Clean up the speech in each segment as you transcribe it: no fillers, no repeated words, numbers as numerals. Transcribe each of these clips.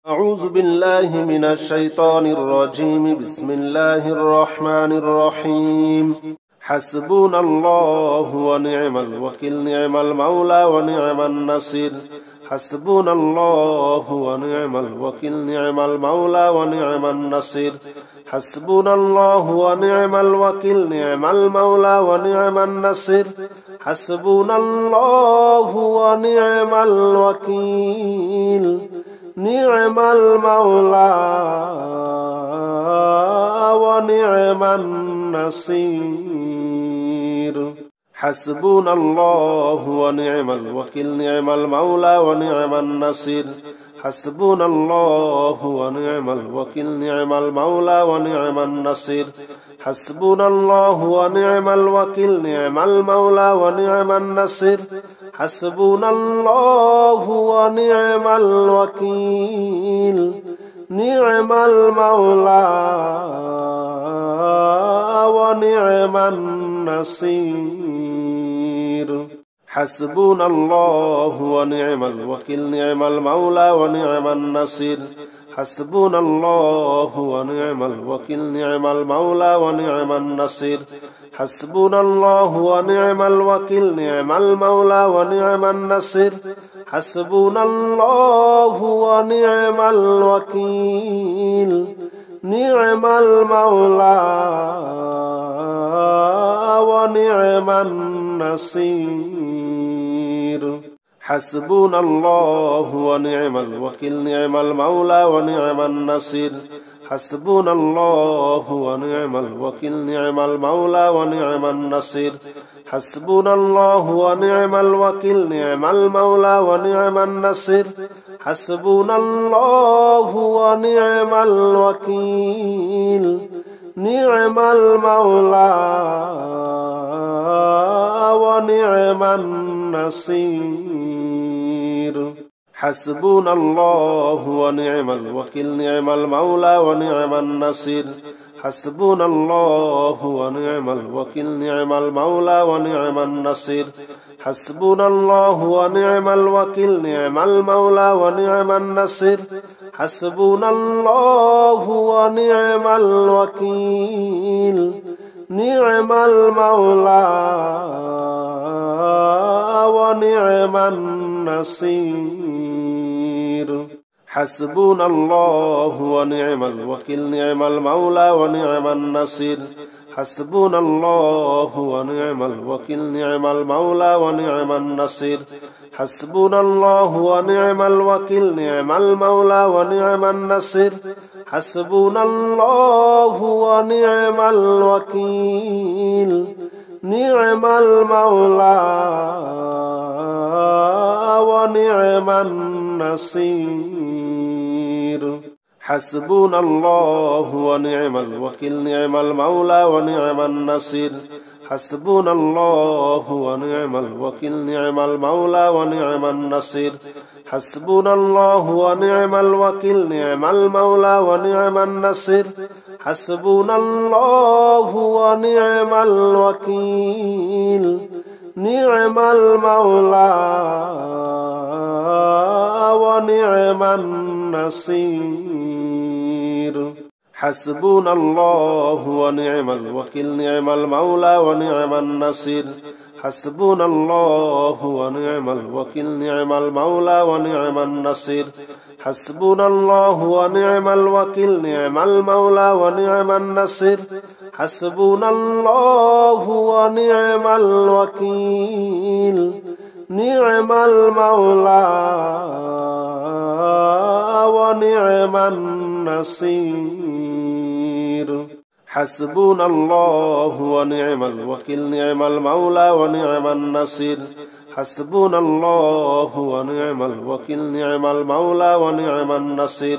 أعوذ بالله من الشيطان الرجيم. بسم الله الرحمن الرحيم. حسبنا الله ونعم الوكيل، نعم المولى ونعم النصير. حسبنا الله ونعم الوكيل، نعم المولى ونعم النصير. حسبنا الله ونعم الوكيل، نعم المولى ونعم النصير. حسبنا الله ونعم الوكيل، نعم المولى ونعم النصير. حسبنا الله ونعم الوكيل، نعم المولى ونعم النصير. حسبنا الله ونعم الوكيل، نعم المولى ونعم النصير. حسبنا الله ونعم الوكيل، نعم المولى ونعم النصير. حسبنا الله ونعم الوكيل، نعم المولى ونعم النصير. حسبنا الله ونعم الوكيل، نعم المولى ونعم النصير. حسبنا الله ونعم الوكيل، نعم المولى ونعم النصير. حسبنا الله ونعم الوكيل، نعم المولى ونعم النصير. حسبنا الله ونعم الوكيل، نعم المولى ونعم النصير. حسبنا الله ونعم الوكيل، نعم المولى ونعم النصير. حسبنا الله ونعم الوكيل، نعم المولى ونعم النصير. حسبنا الله ونعم الوكيل، نعم المولى ونعم النصير. حسبنا الله ونعم الوكيل، نعم المولى ونعم النصير. حسبنا الله ونعم الوكيل، نعم المولى ونعم النصير. حسبنا الله ونعم الوكيل، نعم المولى ونعم النصير. حسبنا الله ونعم الوكيل، نعم المولى ونعم النصير. حسبنا الله ونعم الوكيل، نعم المولى ونعم النصير. حسبنا الله ونعم الوكيل، نعم المولى ونعم النصير. حسبنا الله ونعم الوكيل، نعم المولى ونعم النصير. حسبنا الله ونعم الوكيل، نعم المولى ونعم النصير. حسبنا الله ونعم الوكيل، نعم المولى ونعم النصير. حسبنا الله ونعم الوكيل، نعم المولى ونعم النصير. حسبنا الله ونعم الوكيل، نعم المولى ونعم النصير. حسبنا الله ونعم الوكيل، نعم المولى ونعم النصير. حسبنا الله ونعم الوكيل، نعم المولى ونعم النصير. حسبنا الله ونعم الوكيل، نعم المولى ونعم النصير. حسبنا الله ونعم الوكيل، نعم المولى ونعم النصير. حسبنا الله ونعم الوكيل، نعم المولى ونعم النصير. حسبنا الله ونعم الوكيل، نعم المولى ونعم النصير. حسبنا الله ونعم الوكيل، نعم المولى ونعم النصير. حسبنا الله ونعم الوكيل، نعم المولى ونعم النصير.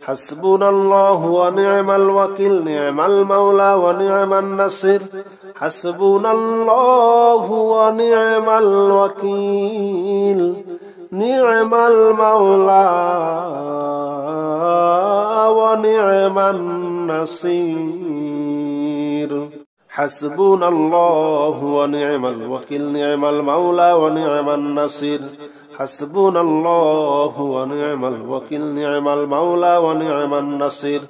حسبنا الله ونعم الوكيل، نعم المولى ونعم النصير. حسبنا الله ونعم الوكيل، نعم المولى ونعم النصير. حسبنا الله ونعم الوكيل نعم المولى ونعم النصير حسبنا الله ونعم الوكيل نعم المولى ونعم النصير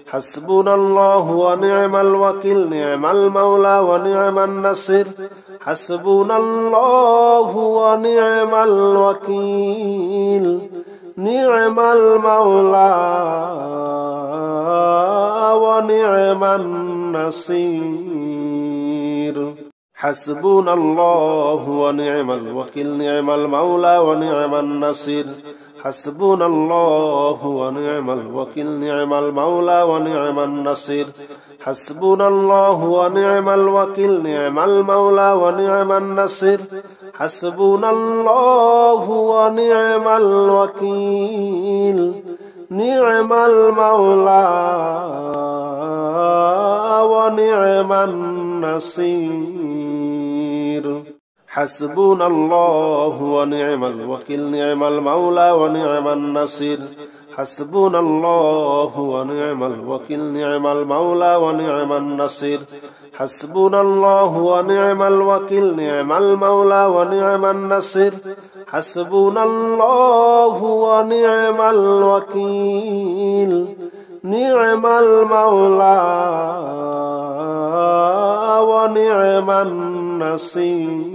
حسبنا الله ونعم الوكيل نعم المولى ونعم النصير حسبنا الله ونعم الوكيل نعم المولى ونعم النصير حسبنا الله ونعم الوكيل نعم المولى ونعم النصير حسبنا الله ونعم الوكيل نعم المولى ونعم النصير حسبنا الله ونعم الوكيل نعم المولى ونعم النصير حسبنا الله ونعم الوكيل نعم المولى ونعم النصير حسبنا الله ونعم الوكيل نعم المولى ونعم النصير حسبنا الله ونعم الوكيل نعم المولى ونعم النصير حسبنا الله ونعم الوكيل نعم المولى ونعم النصير حسبنا الله ونعم الوكيل نعم المولى ونعم النصير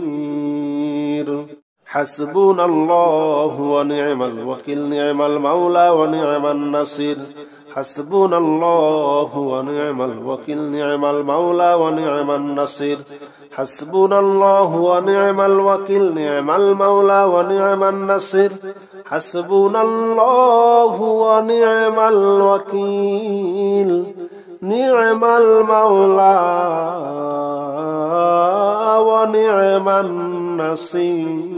حسبنا الله ونعم الوكيل نعم المولى ونعم النصير حسبنا الله ونعم الوكيل نعم المولى ونعم النصير حسبنا الله ونعم الوكيل نعم المولى ونعم النصير حسبنا الله ونعم الوكيل نعم المولى ونعم النصير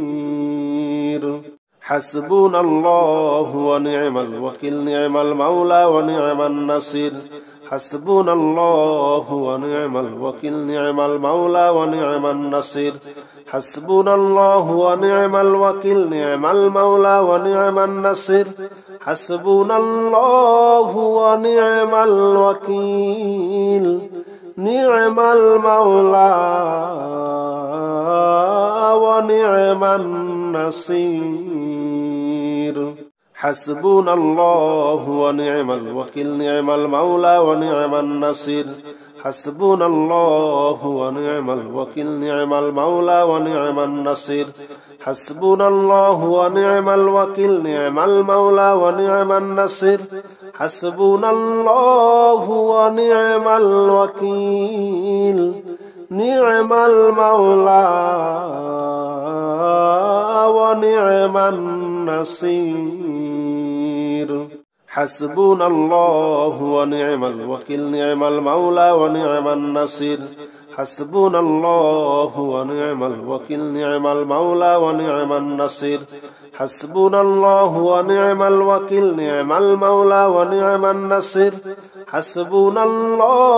حسبنا الله ونعم الوكيل نعم المولى ونعم النصير حسبنا الله ونعم الوكيل نعم المولى ونعم النصير حسبنا الله ونعم الوكيل نعم المولى ونعم النصير حسبنا الله ونعم الوكيل نعم المولى ونعم النصير حسبنا الله ونعم الوكيل نعم المولى ونعم النصير حسبنا الله ونعم الوكيل نعم المولى ونعم النصير حسبنا الله ونعم الوكيل نعم المولى ونعم النصير حسبنا الله ونعم الوكيل نعم المولى ونعم النصير حسبنا الله ونعم الوكيل نعم المولى ونعم النصير حسبنا الله ونعم الوكيل نعم المولى ونعم النصير حسبنا الله ونعم الوكيل نعم المولى ونعم النصير حسبنا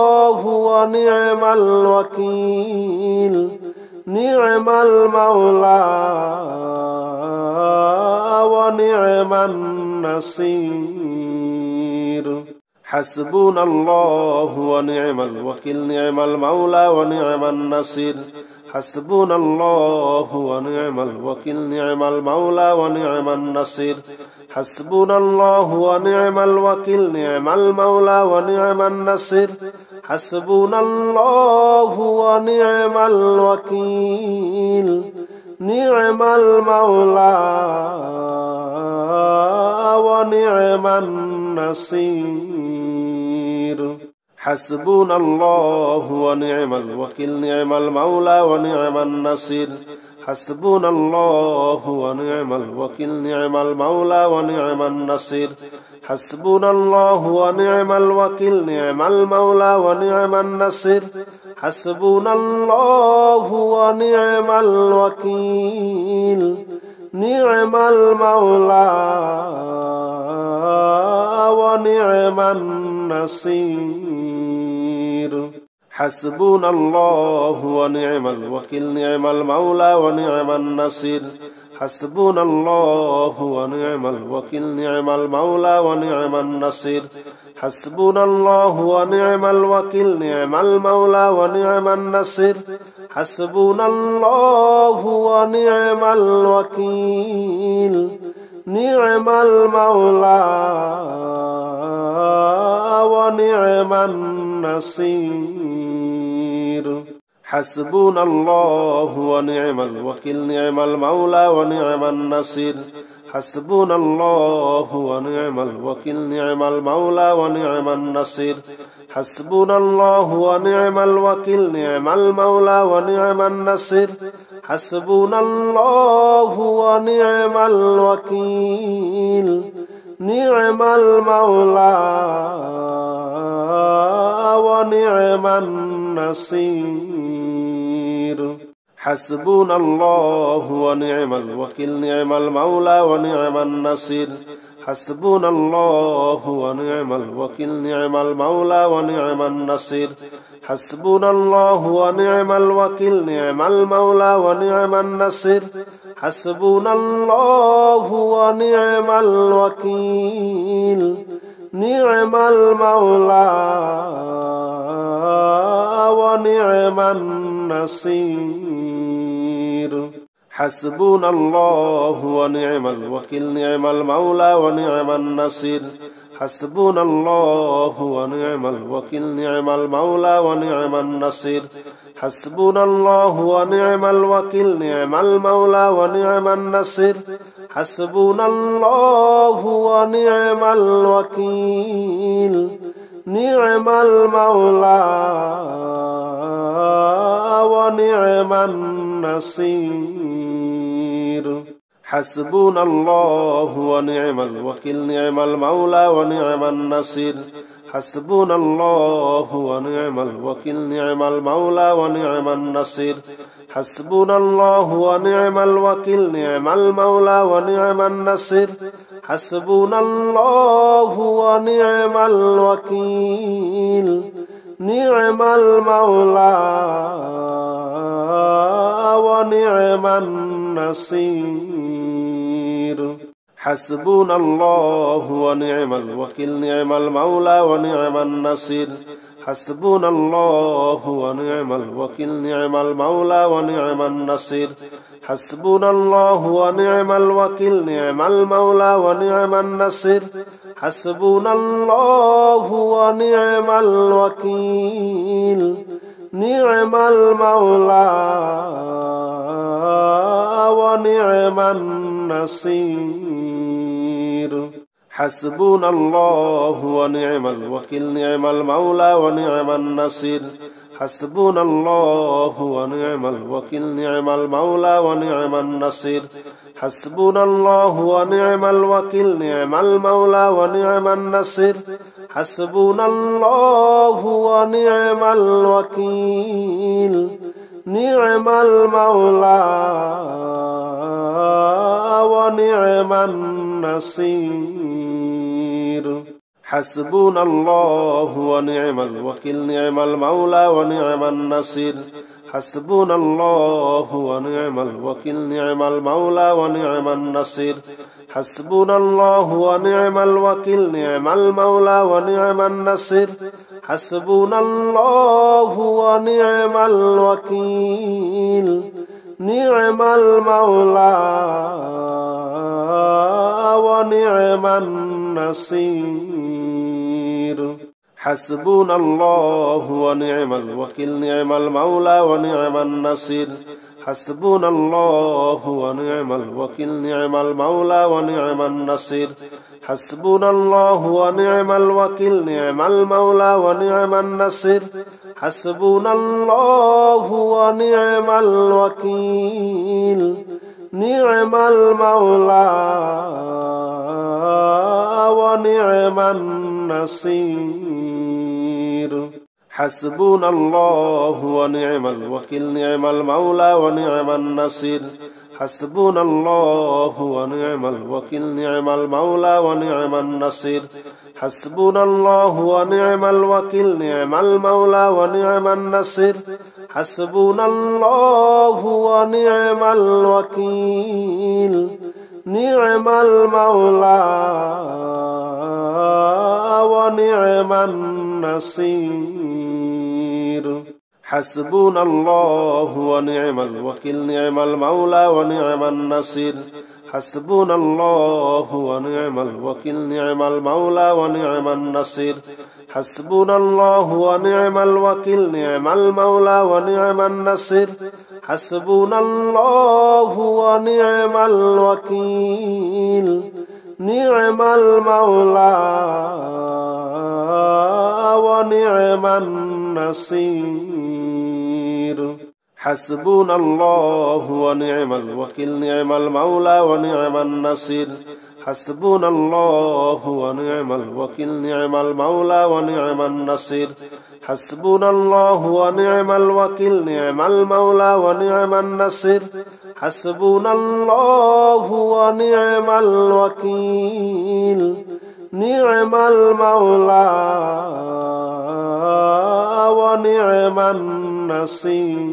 الله ونعم الوكيل نعم المولى ونعم النصير حسبنا الله ونعم الوكيل نعم المولى ونعم النصير حسبنا الله ونعم الوكيل نعم المولى ونعم النصير حسبنا الله ونعم الوكيل نعم المولى ونعم النصير حسبنا الله ونعم الوكيل نعم المولى ونعم النصير حسبنا الله ونعم الوكيل نعم المولى ونعم النصير حسبنا الله ونعم الوكيل نعم المولى ونعم النصير حسبنا الله ونعم الوكيل نعم المولى ونعم النصير حسبنا الله ونعم الوكيل نعم المولى ونعم النصير حسبنا الله ونعم الوكيل نعم المولى ونعم النصير حسبنا الله ونعم الوكيل نعم المولى ونعم النصير حسبنا الله ونعم الوكيل نعم المولى ونعم النصير حسبنا الله ونعم الوكيل نعم المولى ونعم النصير حسبنا الله ونعم الوكيل نعم المولى ونعم النصير حسبنا الله ونعم الوكيل نعم المولى ونعم النصير حسبنا الله ونعم الوكيل نعم المولى ونعم النصير حسبنا الله ونعم الوكيل نعم المولى ونعم النصير حسبنا الله ونعم الوكيل نعم المولى ونعم النصير حسبنا الله ونعم الوكيل نعم المولى ونعم النصير حسبنا الله ونعم الوكيل نعم المولى ونعم النصير حسبنا الله ونعم الوكيل نعم المولى ونعم النصير حسبنا الله ونعم الوكيل نعم المولى ونعم النصير حسبنا الله ونعم الوكيل نعم المولى ونعم النصير حسبنا الله ونعم الوكيل نعم المولى ونعم النصير حسبنا الله ونعم الوكيل نعم المولى ونعم النصير حسبنا الله ونعم الوكيل نعم المولى ونعم النصير حسبنا الله ونعم الوكيل نعم المولى ونعم النصير حسبنا الله ونعم الوكيل نعم المولى ونعم النصير حسبنا الله ونعم الوكيل نعم المولى ونعم النصير حسبنا الله ونعم الوكيل نعم المولى ونعم النصير حسبنا الله ونعم الوكيل نعم المولى ونعم النصير حسبنا الله ونعم الوكيل نعم المولى ونعم النصير حسبنا الله ونعم الوكيل نعم المولى ونعم النصير حسبنا الله ونعم الوكيل نعم المولى ونعم النصير حسبنا الله ونعم الوكيل نعم المولى ونعم النصير حسبنا الله ونعم الوكيل نعم المولى ونعم النصير حسبنا الله ونعم الوكيل نعم المولى ونعم النصير حسبنا الله ونعم الوكيل نعم المولى ونعم النصير حسبنا الله ونعم الوكيل نعم المولى ونعم النصير حسبنا الله ونعم الوكيل نعم المولى ونعم النصير حسبنا الله ونعم الوكيل نعم المولى ونعم النصير حسبنا الله ونعم الوكيل نعم المولى ونعم النصير حسبنا الله ونعم الوكيل نعم المولى ونعم النصير حسبنا الله ونعم الوكيل نعم المولى ونعم النصير حسبنا الله ونعم الوكيل نعم المولى ونعم النصير حسبنا الله ونعم الوكيل نعم المولى ونعم النصير حسبنا الله ونعم الوكيل نعم المولى ونعم النصير حسبنا الله ونعم الوكيل نعم المولى ونعم النصير حسبنا الله ونعم الوكيل نعم المولى ونعم النصير حسبنا الله ونعم الوكيل نعم المولى ونعم النصير حسبنا الله ونعم الوكيل نعم المولى ونعم النصير حسبنا الله ونعم الوكيل نعم المولى ونعم النصير حسبنا الله ونعم الوكيل نعم المولى ونعم النصير حسبنا الله ونعم الوكيل نعم المولى ونعم النصير حسبنا الله ونعم الوكيل نعم المولى ونعم النصير حسبنا الله ونعم الوكيل نعم المولى ونعم النصير حسبنا الله ونعم الوكيل نعم المولى ونعم النصير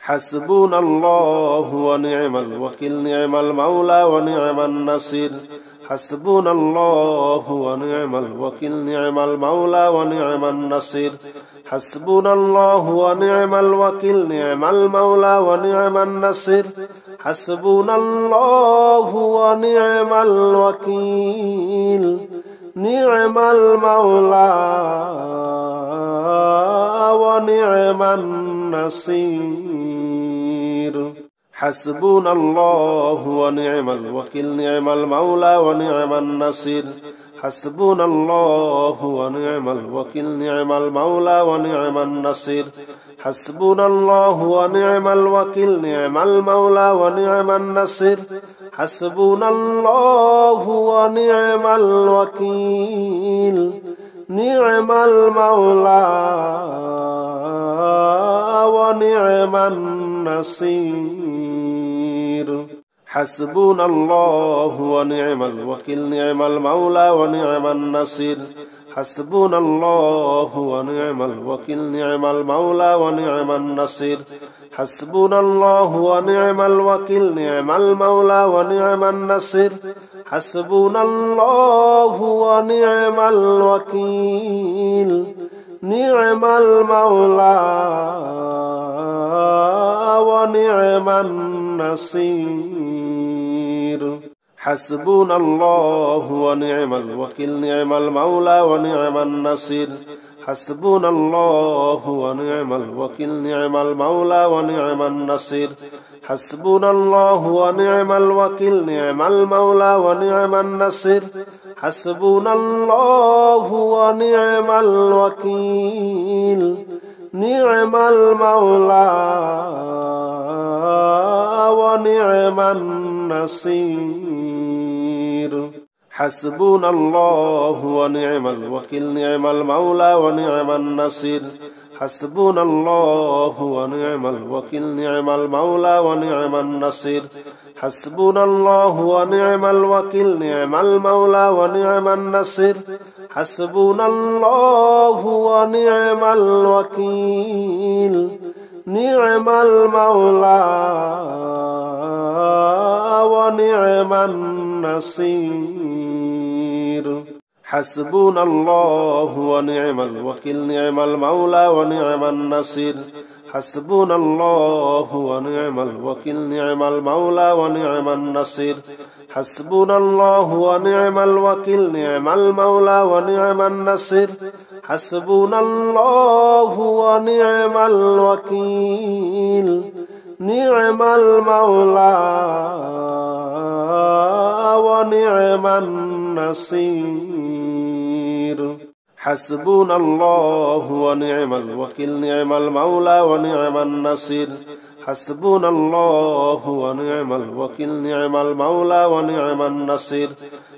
حسبنا الله ونعم الوكيل نعم المولى ونعم النصير حسبنا الله ونعم الوكيل نعم المولى ونعم النصير حسبنا الله ونعم الوكيل نعم المولى ونعم النصير حسبنا الله ونعم الوكيل نعم المولى ونعم النصير حسبنا الله ونعم الوكيل نعم المولى ونعم النصير حسبنا الله ونعم الوكيل نعم المولى ونعم النصير حسبنا الله ونعم الوكيل نعم المولى ونعم النصير حسبنا الله ونعم الوكيل نعم المولى ونعم النصير حسبنا الله ونعم الوكيل نعم المولى ونعم النصير حسبنا الله ونعم الوكيل نعم المولى ونعم النصير حسبنا الله ونعم الوكيل نعم المولى ونعم النصير حسبنا الله ونعم الوكيل نعم المولى ونعم النصير حسبنا الله ونعم الوكيل نعم المولى ونعم النصير حسبنا الله ونعم الوكيل نعم المولى ونعم النصير حسبنا الله ونعم الوكيل نعم المولى ونعم النصير حسبنا الله ونعم الوكيل نعم المولى ونعم النصير حسبنا الله ونعم الوكيل نعم المولى ونعم النصير حسبنا الله ونعم الوكيل نعم المولى ونعم النصير حسبنا الله ونعم الوكيل نعم المولى ونعم النصير حسبنا الله ونعم الوكيل نعم المولى ونعم النصير حسبنا الله ونعم الوكيل نعم المولى ونعم النصير حسبنا الله ونعم الوكيل نعم المولى ونعم النصير حسبنا الله ونعم الوكيل نعم المولى ونعم النصير حسبنا الله ونعم الوكيل نعم المولى ونعم النصير حسبنا الله ونعم الوكيل نعم المولى ونعم النصير حسبنا الله ونعم الوكيل نعم المولى ونعم النصير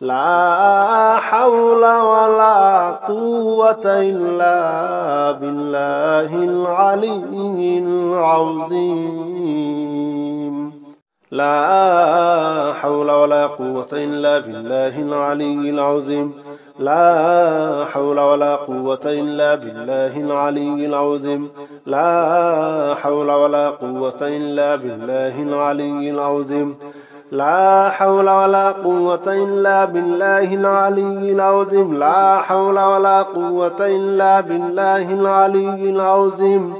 لا حول ولا قوة إلا بالله العلي العظيم لا حول ولا قوة إلا بالله العلي العظيم لا حول ولا قوة إلا بالله العلي العظيم لا حول ولا قوة إلا بالله العلي العظيم لا حول ولا قوة إلا بالله العلي العظيم لا حول ولا قوة إلا بالله العلي العظيم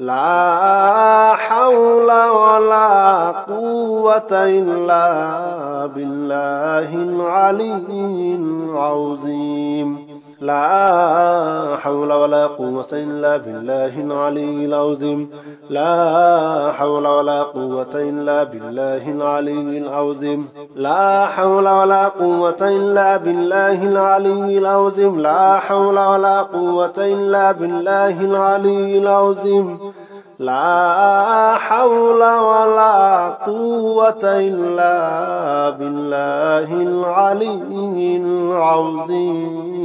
لا حول ولا قوة إلا بالله العلي العظيم لا حول ولا قوة إلا بالله العلي العظيم لا حول ولا قوة إلا بالله العلي العظيم لا حول ولا قوة إلا بالله العلي العظيم لا حول ولا قوة إلا بالله العلي العظيم لا حول ولا قوة إلا بالله العلي العظيم